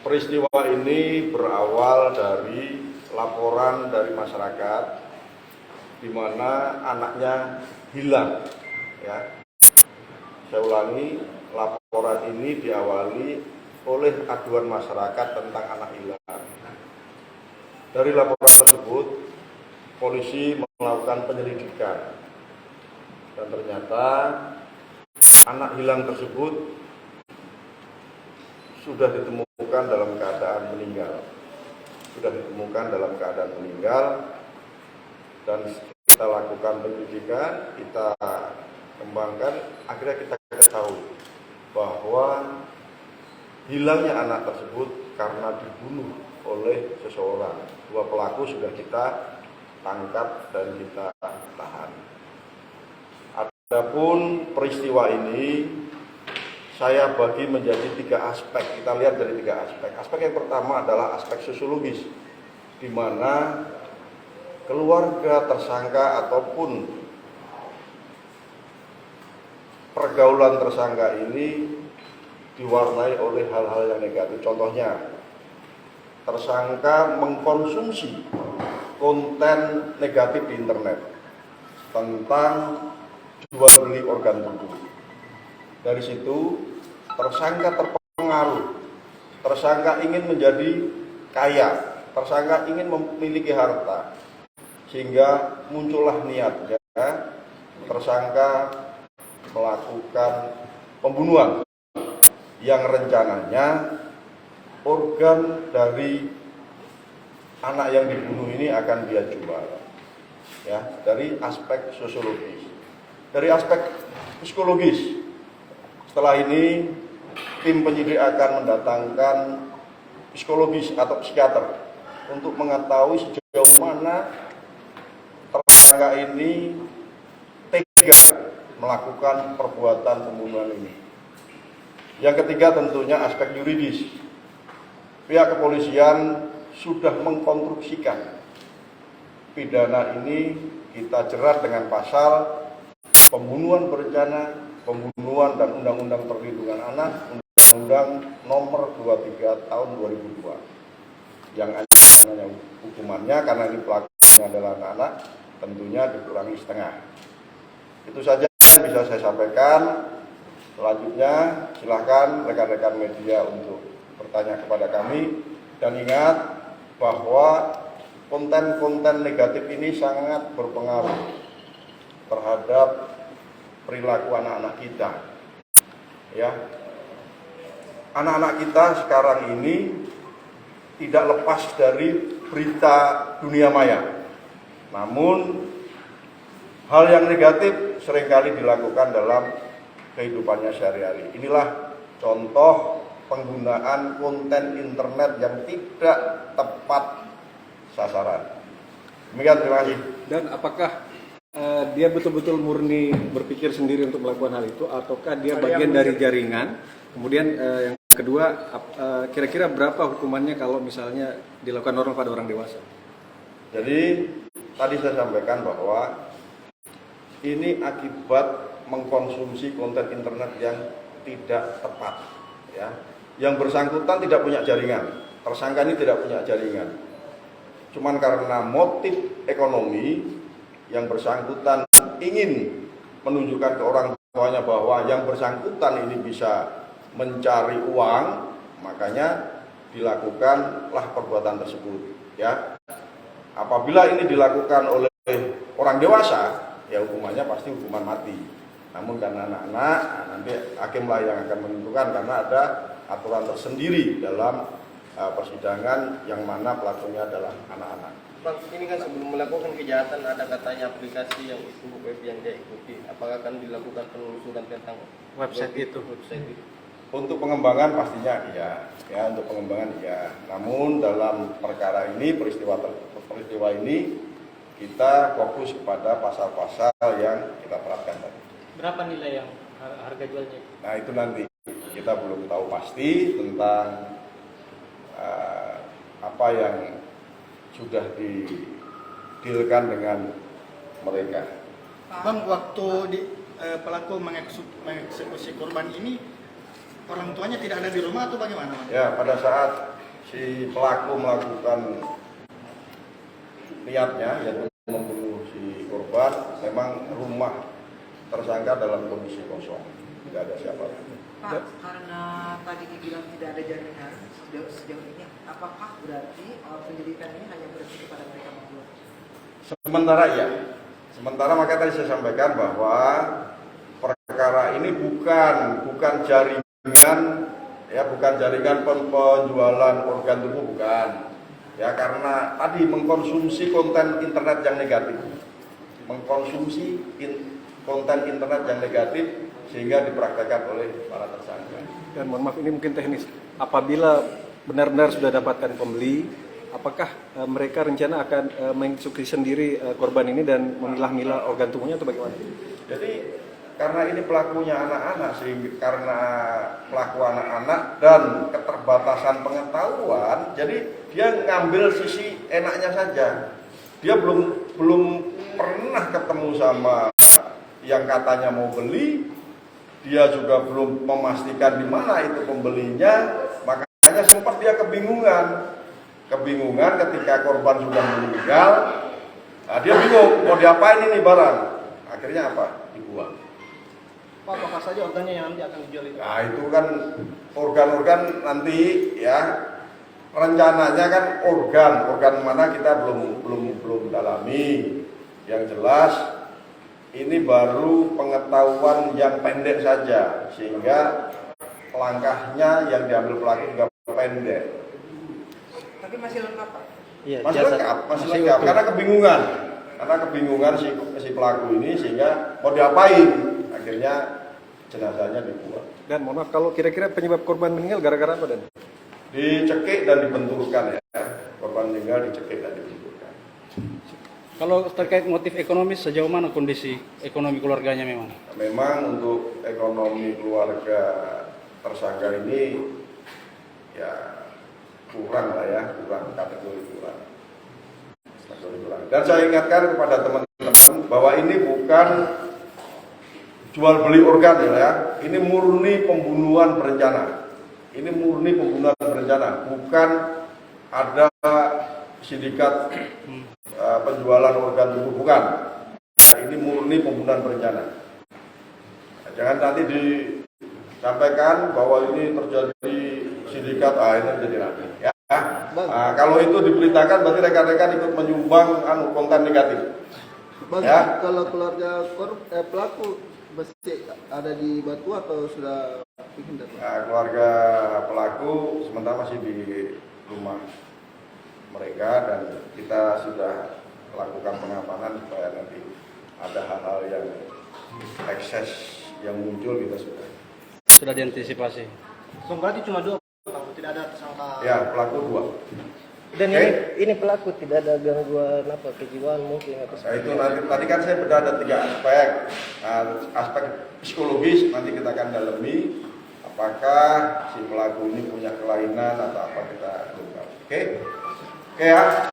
Peristiwa ini berawal dari laporan dari masyarakat di mana anaknya hilang. Ya. Saya ulangi, laporan ini diawali oleh aduan masyarakat tentang anak hilang. Dari laporan tersebut, polisi melakukan penyelidikan dan ternyata anak hilang tersebut sudah ditemukan dalam keadaan meninggal. Dan kita lakukan penyelidikan, kita kembangkan, akhirnya kita ketahui bahwa hilangnya anak tersebut karena dibunuh oleh seseorang. 2 pelaku sudah kita tangkap dan kita tahan. Adapun peristiwa ini saya bagi menjadi 3 aspek. Kita lihat dari 3 aspek. Aspek yang pertama adalah aspek sosiologis, di mana keluarga tersangka ataupun pergaulan tersangka ini diwarnai oleh hal-hal yang negatif. Contohnya, tersangka mengkonsumsi konten negatif di internet tentang jual beli organ tubuh. Dari situ tersangka terpengaruh, tersangka ingin menjadi kaya, tersangka ingin memiliki harta, sehingga muncullah niatnya tersangka melakukan pembunuhan yang rencananya organ dari anak yang dibunuh ini akan dia jual. Ya, dari aspek sosiologis. Dari aspek psikologis, setelah ini tim penyidik akan mendatangkan psikologis atau psikiater untuk mengetahui sejauh mana tersangka ini tega melakukan perbuatan pembunuhan ini. Yang ketiga tentunya aspek yuridis. Pihak kepolisian sudah mengkonstruksikan pidana ini kita jerat dengan pasal pembunuhan berencana, pembunuhan dan Undang-Undang Perlindungan Anak, Undang-Undang Nomor 23 Tahun 2002. Yang ancamannya hukumannya karena ini pelakunya adalah anak-anak, tentunya dikurangi setengah. Itu saja yang bisa saya sampaikan. Selanjutnya silakan rekan-rekan media untuk bertanya kepada kami, dan ingat bahwa konten-konten negatif ini sangat berpengaruh terhadap perilaku anak-anak kita. Ya. Anak-anak kita sekarang ini tidak lepas dari berita dunia maya. Namun hal yang negatif seringkali dilakukan dalam kehidupannya sehari-hari. Inilah contoh penggunaan konten internet yang tidak tepat sasaran. Demikian, terima kasih. Dan apakah dia betul-betul murni berpikir sendiri untuk melakukan hal itu, ataukah dia bagian dari jaringan? Kemudian yang kedua, kira-kira berapa hukumannya kalau misalnya dilakukan normal pada orang dewasa? Jadi tadi saya sampaikan bahwa ini akibat mengkonsumsi konten internet yang tidak tepat. Ya. Yang bersangkutan tidak punya jaringan, tersangka ini tidak punya jaringan. Cuman karena motif ekonomi, yang bersangkutan ingin menunjukkan ke orang tuanya bahwa yang bersangkutan ini bisa mencari uang, makanya dilakukanlah perbuatan tersebut. Ya, apabila ini dilakukan oleh orang dewasa, ya hukumannya pasti hukuman mati. Namun karena anak-anak, nanti hakimlah yang akan menentukan karena ada aturan tersendiri dalam persidangan yang mana pelakunya adalah anak-anak. Bang, ini kan sebelum melakukan kejahatan ada katanya aplikasi yang web yang dia ikuti. Apakah akan dilakukan penelusuran tentang website itu? Untuk pengembangan pastinya iya, ya untuk pengembangan iya. Namun dalam perkara ini, peristiwa ini kita fokus kepada pasal-pasal yang kita terapkan tadi. Berapa nilai yang harga jualnya? Nah itu nanti kita belum tahu pasti tentang apa yang sudah didilkan dengan mereka. Bang, waktu pelaku mengeksekusi korban ini, orang tuanya tidak ada di rumah atau bagaimana? Ya, pada saat si pelaku melakukan niatnya yaitu membunuh si korban, memang rumah tersangka dalam kondisi kosong, tidak ada siapa-siapa. Pak, karena tadi dibilang tidak ada jaminan sejauh ini, apakah berarti penyelidikan ini hanya berhenti kepada mereka berdua? Sementara ya, sementara maka tadi saya sampaikan bahwa perkara ini bukan jaringan, ya bukan jaringan penjualan organ tubuh, bukan. Ya karena tadi mengkonsumsi konten internet yang negatif, konten internet yang negatif sehingga dipraktekkan oleh para tersangka. Dan mohon maaf ini mungkin teknis. Apabila benar-benar sudah dapatkan pembeli, apakah mereka rencana akan mengeksekusi sendiri korban ini dan memilah-milah organ tubuhnya atau bagaimana? Jadi karena ini pelakunya anak-anak, sehingga karena pelaku anak-anak dan keterbatasan pengetahuan, jadi dia ngambil sisi enaknya saja. Dia belum pernah ketemu sama yang katanya mau beli. Dia juga belum memastikan di mana itu pembelinya, makanya sempat dia kebingungan ketika korban sudah meninggal. Nah, dia bingung mau diapain ini barang, akhirnya apa? Dibuang. Pak, apa saja organnya yang nanti akan dijual itu? Nah itu kan organ-organ nanti ya, rencananya kan organ mana kita belum dalami. Yang jelas ini baru pengetahuan yang pendek saja, sehingga langkahnya yang diambil pelaku juga pendek. Tapi masih lengkap, Pak? Iya, Masih lengkap karena kebingungan si pelaku ini sehingga mau diapain, akhirnya jenazahnya dibuang. Dan mohon maaf, kalau kira-kira penyebab korban meninggal gara-gara apa, Dan? Dicekik dan dibenturkan ya, korban meninggal dicekik dan dibenturkan. Kalau terkait motif ekonomis, sejauh mana kondisi ekonomi keluarganya memang? Memang untuk ekonomi keluarga tersangka ini ya kurang lah ya, kategori kurang. Dan saya ingatkan kepada teman-teman bahwa ini bukan jual beli organ ya, ini murni pembunuhan berencana. Ini murni pembunuhan berencana, bukan ada sindikat penjualan organ tubuh, bukan. Nah, ini murni pembunuhan berencana. Nah, jangan nanti disampaikan bahwa ini terjadi sindikat, ini terjadi nanti. Ya. Nah, kalau itu diberitakan berarti rekan-rekan ikut menyumbang konten negatif. Bang, Ya. kalau keluarga pelaku masih ada di Batu atau sudah pindah? Nah, keluarga pelaku sementara masih di rumah mereka dan kita sudah melakukan pengamanan supaya nanti ada hal-hal yang ekses yang muncul kita Sudah diantisipasi. Berarti cuma 2, tidak ada tersangka. ya pelaku 2. Dan Oke. ini pelaku tidak ada gangguan kejiwaan mungkin atau Nah itu nanti tadi kan saya bedah ada 3 aspek. Nah, aspek psikologis nanti kita akan dalami apakah si pelaku ini punya kelainan atau apa kita ungkap. Oke ya.